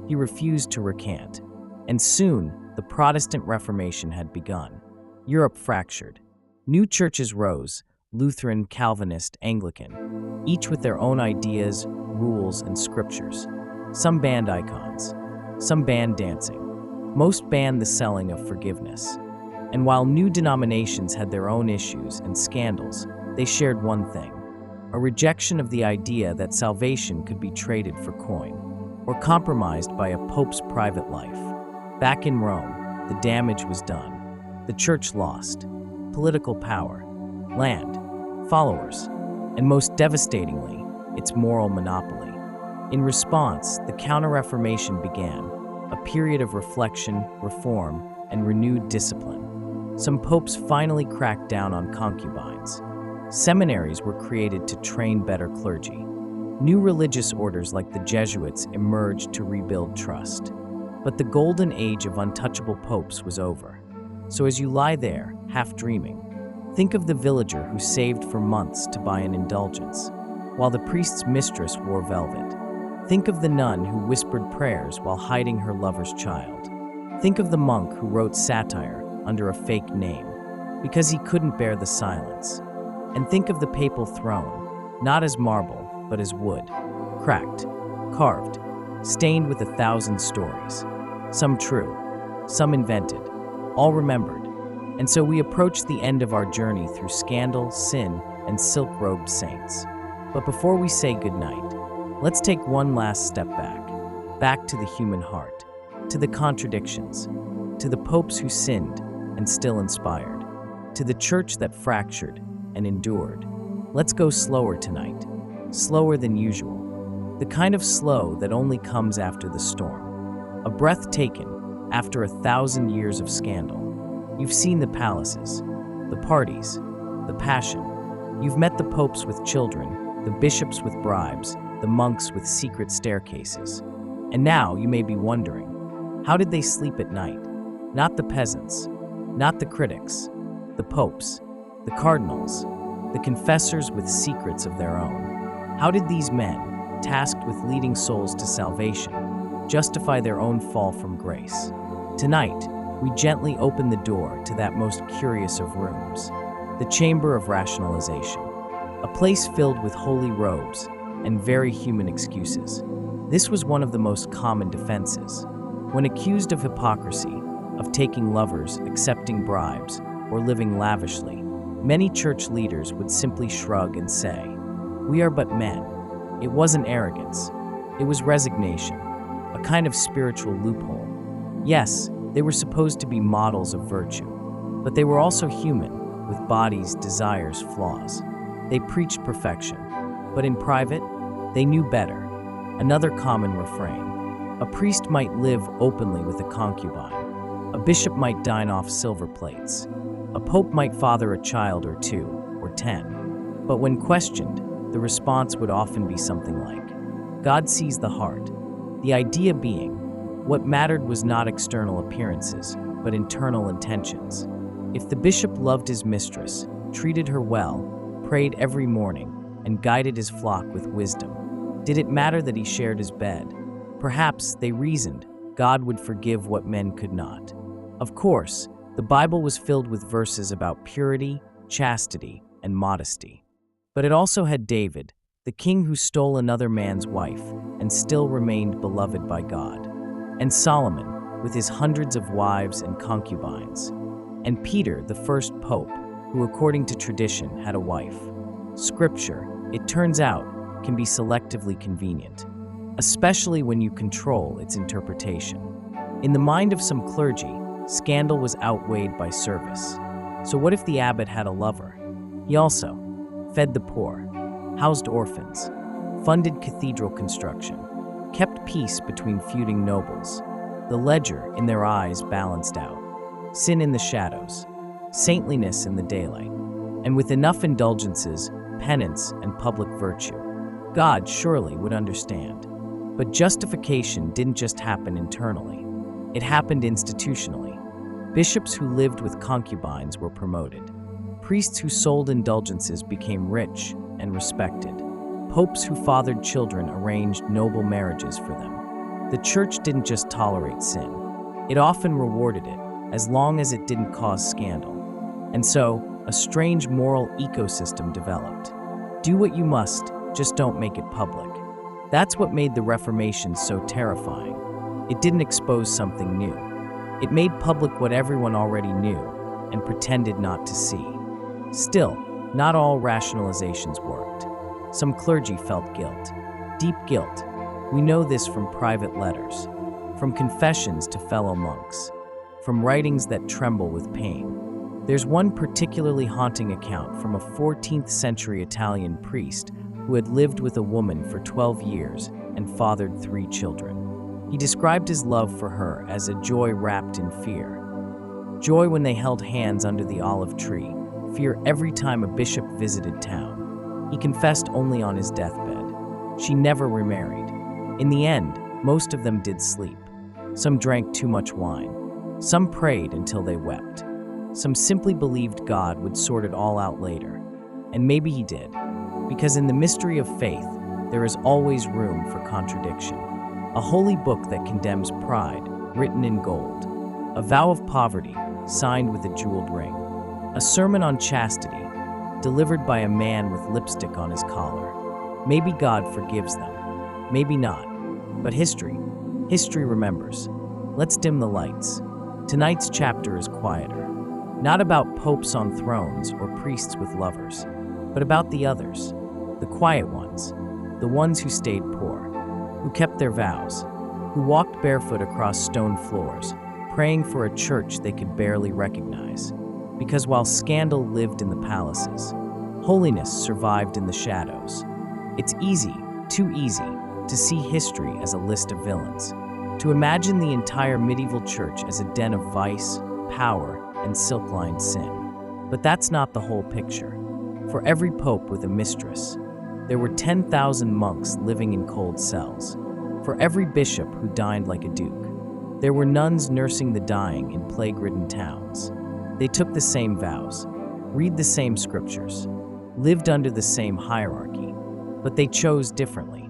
He refused to recant. And soon, the Protestant Reformation had begun. Europe fractured. New churches rose, Lutheran, Calvinist, Anglican, each with their own ideas, rules, and scriptures. Some banned icons. Some banned dancing. Most banned the selling of forgiveness. And while new denominations had their own issues and scandals, they shared one thing: a rejection of the idea that salvation could be traded for coin, or compromised by a pope's private life. Back in Rome, the damage was done. The church lost political power, land, followers, and most devastatingly, its moral monopoly. In response, the Counter-Reformation began, a period of reflection, reform, and renewed discipline. Some popes finally cracked down on concubines. Seminaries were created to train better clergy. New religious orders like the Jesuits emerged to rebuild trust. But the golden age of untouchable popes was over. So as you lie there, half dreaming, think of the villager who saved for months to buy an indulgence, while the priest's mistress wore velvet. Think of the nun who whispered prayers while hiding her lover's child. Think of the monk who wrote satire under a fake name, because he couldn't bear the silence. And think of the papal throne, not as marble, but as wood, cracked, carved, stained with 1,000 stories. Some true, some invented, all remembered. And so we approach the end of our journey through scandal, sin, and silk-robed saints. But before we say goodnight, let's take one last step back to the human heart, to the contradictions, to the popes who sinned and still inspired, to the church that fractured and endured. Let's go slower tonight, slower than usual, the kind of slow that only comes after the storm, a breath taken after 1,000 years of scandal. You've seen the palaces, the parties, the passion. You've met the popes with children, the bishops with bribes, the monks with secret staircases. And now you may be wondering, how did they sleep at night? Not the peasants, not the critics, the popes, the cardinals, the confessors with secrets of their own. How did these men, tasked with leading souls to salvation, justify their own fall from grace? Tonight, we gently open the door to that most curious of rooms, the chamber of rationalization, a place filled with holy robes and very human excuses. This was one of the most common defenses. When accused of hypocrisy, of taking lovers, accepting bribes, or living lavishly, many church leaders would simply shrug and say, "We are but men." It wasn't arrogance. It was resignation, a kind of spiritual loophole. Yes, they were supposed to be models of virtue, but they were also human, with bodies, desires, flaws. They preached perfection, but in private, they knew better. Another common refrain: a priest might live openly with a concubine. A bishop might dine off silver plates. A pope might father a child or 2 or 10. But when questioned, the response would often be something like, "God sees the heart." The idea being, what mattered was not external appearances, but internal intentions. If the bishop loved his mistress, treated her well, prayed every morning, and guided his flock with wisdom, did it matter that he shared his bed? Perhaps, they reasoned, God would forgive what men could not. Of course, the Bible was filled with verses about purity, chastity, and modesty. But it also had David, the king who stole another man's wife and still remained beloved by God, and Solomon, with his hundreds of wives and concubines, and Peter, the first pope, who according to tradition had a wife. Scripture, it turns out, can be selectively convenient, especially when you control its interpretation. In the mind of some clergy, scandal was outweighed by service. So what if the abbot had a lover? He also fed the poor, housed orphans, funded cathedral construction, kept peace between feuding nobles. The ledger, in their eyes, balanced out. Sin in the shadows, saintliness in the daylight, and with enough indulgences, penance, and public virtue. God surely would understand. But justification didn't just happen internally. It happened institutionally. Bishops who lived with concubines were promoted. Priests who sold indulgences became rich and respected. Popes who fathered children arranged noble marriages for them. The church didn't just tolerate sin. It often rewarded it, as long as it didn't cause scandal. And so, a strange moral ecosystem developed. Do what you must, just don't make it public. That's what made the Reformation so terrifying. It didn't expose something new. It made public what everyone already knew and pretended not to see. Still, not all rationalizations worked. Some clergy felt guilt. Deep guilt. We know this from private letters, from confessions to fellow monks, from writings that tremble with pain. There's one particularly haunting account from a 14th century Italian priest who had lived with a woman for 12 years and fathered 3 children. He described his love for her as a joy wrapped in fear. Joy when they held hands under the olive tree, fear every time a bishop visited town. He confessed only on his deathbed. She never remarried. In the end, most of them did sleep. Some drank too much wine. Some prayed until they wept. Some simply believed God would sort it all out later. And maybe he did. Because in the mystery of faith, there is always room for contradiction. A holy book that condemns pride, written in gold. A vow of poverty, signed with a jeweled ring. A sermon on chastity, delivered by a man with lipstick on his collar. Maybe God forgives them. Maybe not. But history remembers. Let's dim the lights. Tonight's chapter is quieter. Not about popes on thrones or priests with lovers, but about the others. The quiet ones. The ones who stayed poor. Who kept their vows. Who walked barefoot across stone floors, praying for a church they could barely recognize. Because while scandal lived in the palaces, holiness survived in the shadows. It's easy, too easy, to see history as a list of villains. To imagine the entire medieval church as a den of vice, power, and silk-lined sin. But that's not the whole picture. For every pope with a mistress, there were 10,000 monks living in cold cells. For every bishop who dined like a duke, there were nuns nursing the dying in plague-ridden towns. They took the same vows, read the same scriptures, lived under the same hierarchy, but they chose differently.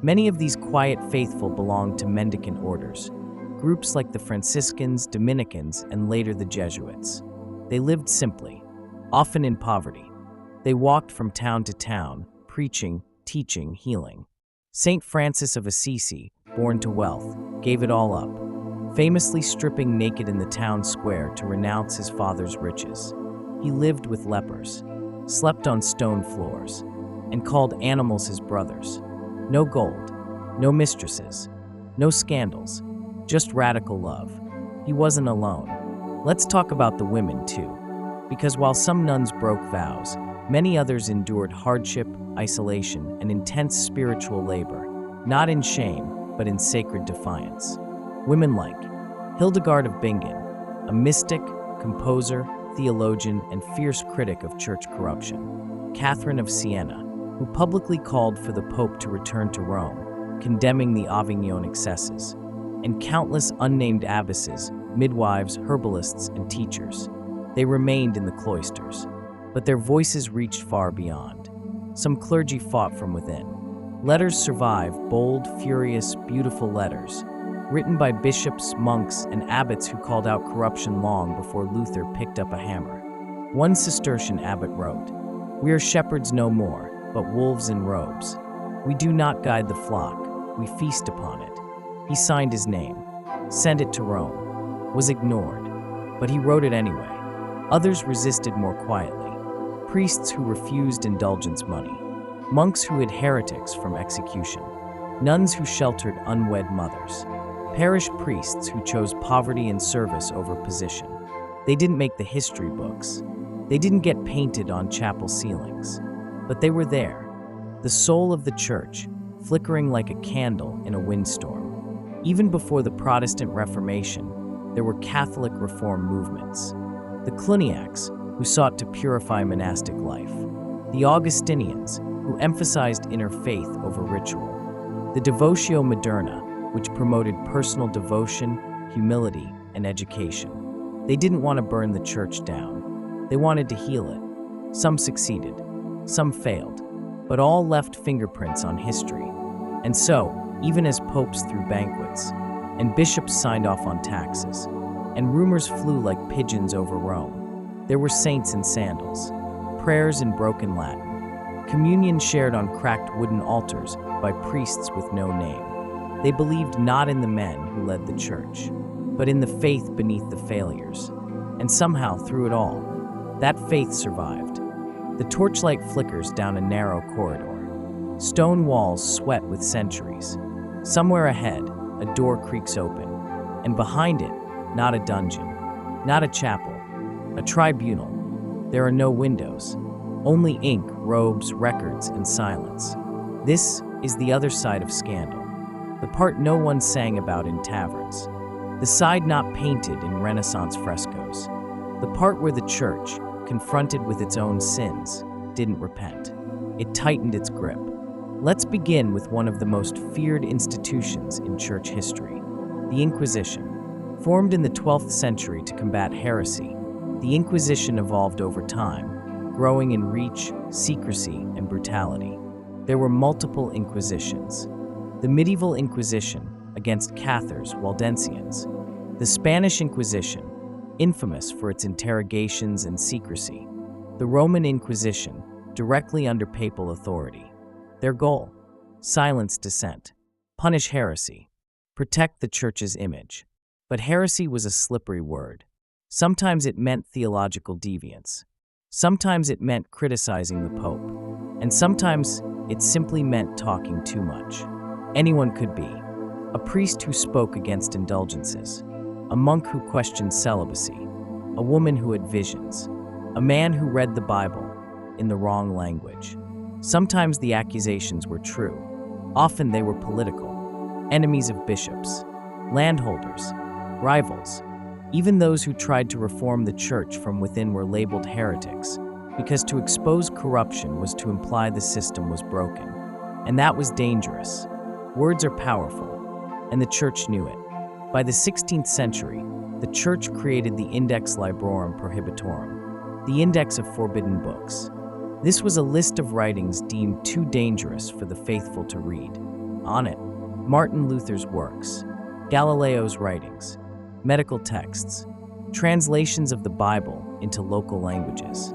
Many of these quiet faithful belonged to mendicant orders, groups like the Franciscans, Dominicans, and later the Jesuits. They lived simply, often in poverty. They walked from town to town, preaching, teaching, healing. Saint Francis of Assisi, born to wealth, gave it all up, famously stripping naked in the town square to renounce his father's riches. He lived with lepers, slept on stone floors, and called animals his brothers. No gold, no mistresses, no scandals, just radical love. He wasn't alone. Let's talk about the women too, because while some nuns broke vows, many others endured hardship, isolation, and intense spiritual labor, not in shame, but in sacred defiance. Women like Hildegard of Bingen, a mystic, composer, theologian, and fierce critic of church corruption. Catherine of Siena, who publicly called for the Pope to return to Rome, condemning the Avignon excesses, and countless unnamed abbesses, midwives, herbalists, and teachers. They remained in the cloisters, but their voices reached far beyond. Some clergy fought from within. Letters survive, bold, furious, beautiful letters, written by bishops, monks, and abbots who called out corruption long before Luther picked up a hammer. One Cistercian abbot wrote, "We are shepherds no more, but wolves in robes. We do not guide the flock, we feast upon it." He signed his name, sent it to Rome, was ignored, but he wrote it anyway. Others resisted more quietly. Priests who refused indulgence money, monks who hid heretics from execution, nuns who sheltered unwed mothers, parish priests who chose poverty and service over position. They didn't make the history books. They didn't get painted on chapel ceilings, but they were there, the soul of the church, flickering like a candle in a windstorm. Even before the Protestant Reformation, there were Catholic reform movements. The Cluniacs, who sought to purify monastic life. The Augustinians, who emphasized inner faith over ritual. The Devotio Moderna, which promoted personal devotion, humility, and education. They didn't want to burn the church down. They wanted to heal it. Some succeeded, some failed, but all left fingerprints on history. And so, even as popes threw banquets, and bishops signed off on taxes, and rumors flew like pigeons over Rome, there were saints in sandals, prayers in broken Latin, communion shared on cracked wooden altars by priests with no name. They believed not in the men who led the church, but in the faith beneath the failures. And somehow, through it all, that faith survived. The torchlight flickers down a narrow corridor. Stone walls sweat with centuries. Somewhere ahead, a door creaks open, and behind it, not a dungeon, not a chapel, a tribunal. There are no windows, only ink, robes, records, and silence. This is the other side of scandal, the part no one sang about in taverns, the side not painted in Renaissance frescoes, the part where the church, confronted with its own sins, didn't repent. It tightened its grip. Let's begin with one of the most feared institutions in church history, the Inquisition. Formed in the 12th century to combat heresy, the Inquisition evolved over time, growing in reach, secrecy, and brutality. There were multiple Inquisitions. The medieval Inquisition against Cathars, Waldensians. The Spanish Inquisition, infamous for its interrogations and secrecy. The Roman Inquisition, directly under papal authority. Their goal: silence dissent, punish heresy, protect the church's image. But heresy was a slippery word. Sometimes it meant theological deviance. Sometimes it meant criticizing the Pope. And sometimes it simply meant talking too much. Anyone could be. A priest who spoke against indulgences. A monk who questioned celibacy. A woman who had visions. A man who read the Bible in the wrong language. Sometimes the accusations were true. Often they were political. Enemies of bishops, landholders, rivals. Even those who tried to reform the church from within were labeled heretics, because to expose corruption was to imply the system was broken. And that was dangerous. Words are powerful, and the church knew it. By the 16th century, the church created the Index Librorum Prohibitorum, the index of forbidden books. This was a list of writings deemed too dangerous for the faithful to read. On it, Martin Luther's works, Galileo's writings, medical texts, translations of the Bible into local languages,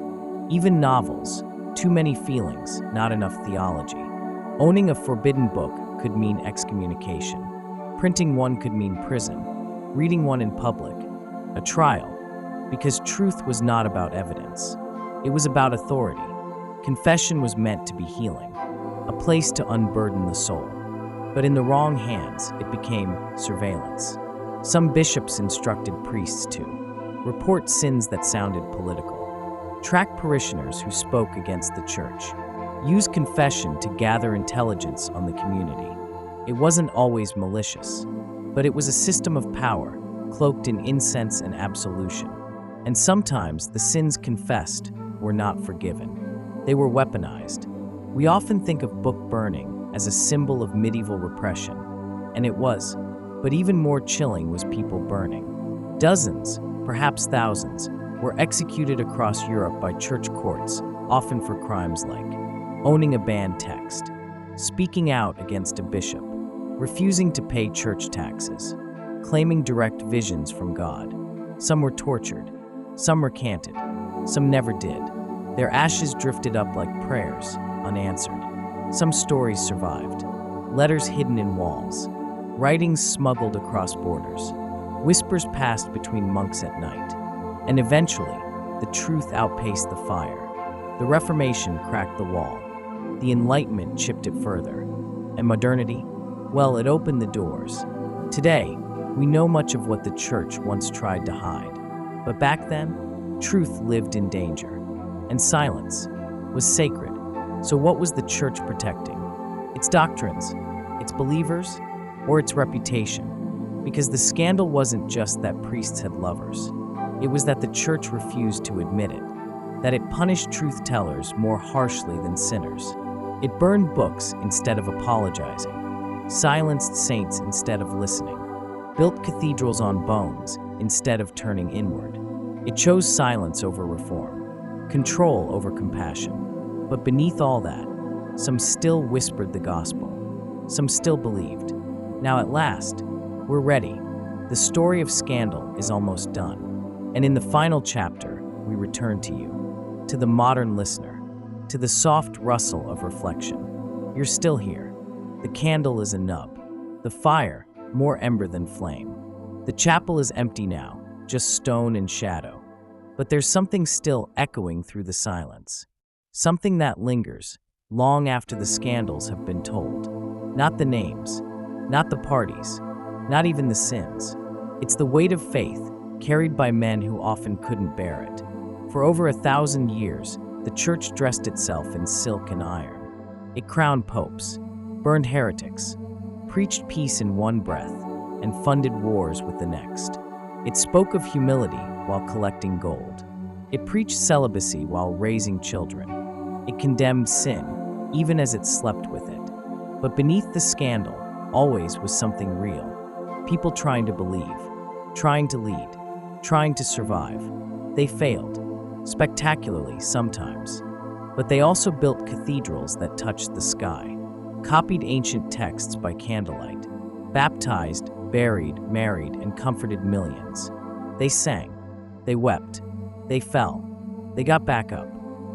even novels, too many feelings, not enough theology. Owning a forbidden book could mean excommunication. Printing one could mean prison. Reading one in public, a trial, because truth was not about evidence. It was about authority. Confession was meant to be healing, a place to unburden the soul. But in the wrong hands, it became surveillance. Some bishops instructed priests to report sins that sounded political, track parishioners who spoke against the church, use confession to gather intelligence on the community. It wasn't always malicious, but it was a system of power, cloaked in incense and absolution. And sometimes the sins confessed were not forgiven. They were weaponized. We often think of book burning as a symbol of medieval repression, and it was, but even more chilling was people burning. Dozens, perhaps thousands, were executed across Europe by church courts, often for crimes like owning a banned text, speaking out against a bishop, refusing to pay church taxes, claiming direct visions from God. Some were tortured, some recanted, some never did. Their ashes drifted up like prayers, unanswered. Some stories survived, letters hidden in walls, writings smuggled across borders, whispers passed between monks at night, and eventually, the truth outpaced the fire. The Reformation cracked the wall, the Enlightenment chipped it further, and modernity, well, it opened the doors. Today, we know much of what the church once tried to hide, but back then, truth lived in danger, and silence was sacred. So what was the church protecting? Its doctrines, its believers, or its reputation? Because the scandal wasn't just that priests had lovers. It was that the church refused to admit it, that it punished truth-tellers more harshly than sinners. It burned books instead of apologizing, silenced saints instead of listening, built cathedrals on bones instead of turning inward. It chose silence over reform, control over compassion. But beneath all that, some still whispered the gospel. Some still believed. Now at last, we're ready. The story of Scandal is almost done. And in the final chapter, we return to you, to the modern listener, to the soft rustle of reflection. You're still here. The candle is a nub. The fire, more ember than flame. The chapel is empty now, just stone and shadow. But there's something still echoing through the silence. Something that lingers, long after the scandals have been told. Not the names, not the parties, not even the sins. It's the weight of faith, carried by men who often couldn't bear it. For over 1,000 years, the church dressed itself in silk and iron. It crowned popes, burned heretics, preached peace in one breath, and funded wars with the next. It spoke of humility while collecting gold. It preached celibacy while raising children. It condemned sin, even as it slept with it. But beneath the scandal, always was something real. People trying to believe, trying to lead, trying to survive. They failed, spectacularly sometimes. But they also built cathedrals that touched the sky, copied ancient texts by candlelight, baptized, buried, married, and comforted millions. They sang, they wept, they fell, they got back up.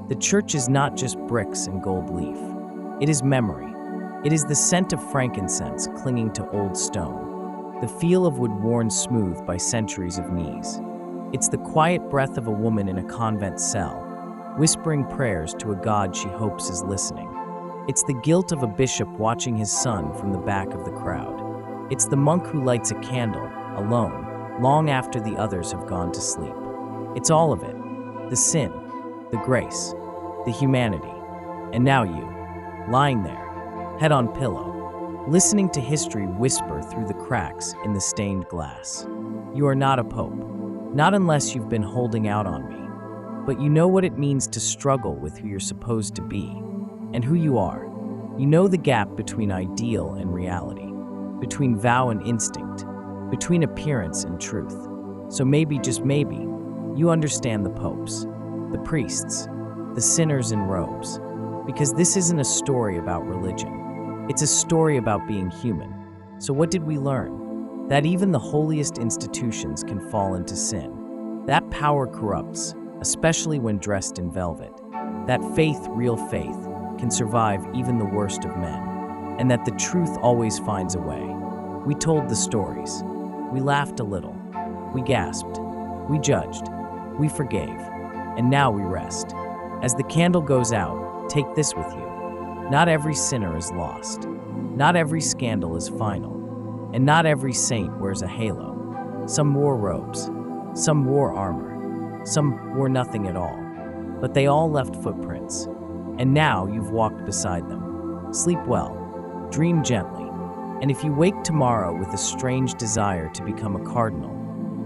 The church is not just bricks and gold leaf. It is memory. It is the scent of frankincense clinging to old stone, the feel of wood worn smooth by centuries of knees. It's the quiet breath of a woman in a convent cell, whispering prayers to a God she hopes is listening. It's the guilt of a bishop watching his son from the back of the crowd. It's the monk who lights a candle, alone, long after the others have gone to sleep. It's all of it. The sin, the grace, the humanity. And now you, lying there, head on pillow, listening to history whisper through the cracks in the stained glass. You are not a pope, not unless you've been holding out on me, but you know what it means to struggle with who you're supposed to be, and who you are. You know the gap between ideal and reality, between vow and instinct, between appearance and truth. So maybe, just maybe, you understand the popes, the priests, the sinners in robes, because this isn't a story about religion. It's a story about being human. So what did we learn? That even the holiest institutions can fall into sin. That power corrupts, especially when dressed in velvet. That faith, real faith, can survive even the worst of men. And that the truth always finds a way. We told the stories. We laughed a little. We gasped. We judged. We forgave. And now we rest. As the candle goes out, take this with you. Not every sinner is lost. Not every scandal is final. And not every saint wears a halo. Some wore robes. Some wore armor. Some wore nothing at all. But they all left footprints. And now you've walked beside them. Sleep well. Dream gently. And if you wake tomorrow with a strange desire to become a cardinal,